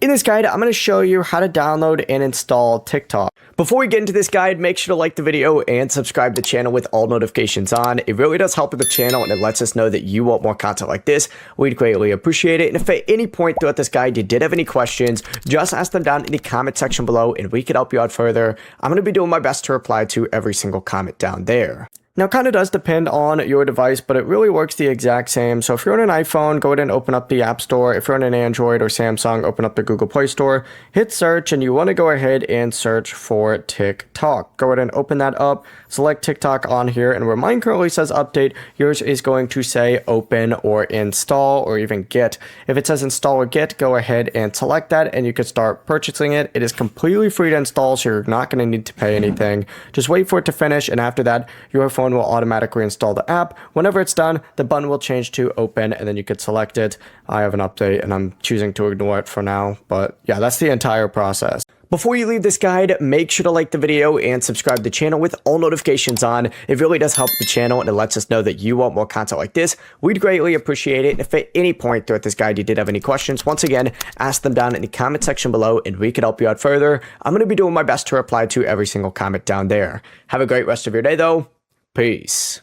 In this guide, I'm going to show you how to download and install TikTok. Before we get into this guide, make sure to like the video and subscribe to the channel with all notifications on. It really does help with the channel and it lets us know that you want more content like this. We'd greatly appreciate it. And if at any point throughout this guide you did have any questions, just ask them down in the comment section below and we could help you out further. I'm going to be doing my best to reply to every single comment down there. Now, it kind of does depend on your device, but it really works the exact same. So if you're on an iPhone, go ahead and open up the App Store. If you're on an Android or Samsung, open up the Google Play Store, hit search, and you want to go ahead and search for TikTok. Go ahead and open that up, select TikTok on here, and where mine currently says update, yours is going to say open or install or even get. If it says install or get, go ahead and select that, and you can start purchasing it. It is completely free to install, so you're not going to need to pay anything. Just wait for it to finish, and after that, your phone will automatically install the app. Whenever it's done, the button will change to open and then you could select it. I have an update and I'm choosing to ignore it for now, but yeah, that's the entire process. Before you leave this guide, make sure to like the video and subscribe to the channel with all notifications on. It really does help the channel and it lets us know that you want more content like this. We'd greatly appreciate it. And if at any point throughout this guide you did have any questions, once again, ask them down in the comment section below and we could help you out further. I'm going to be doing my best to reply to every single comment down there. Have a great rest of your day though. Peace.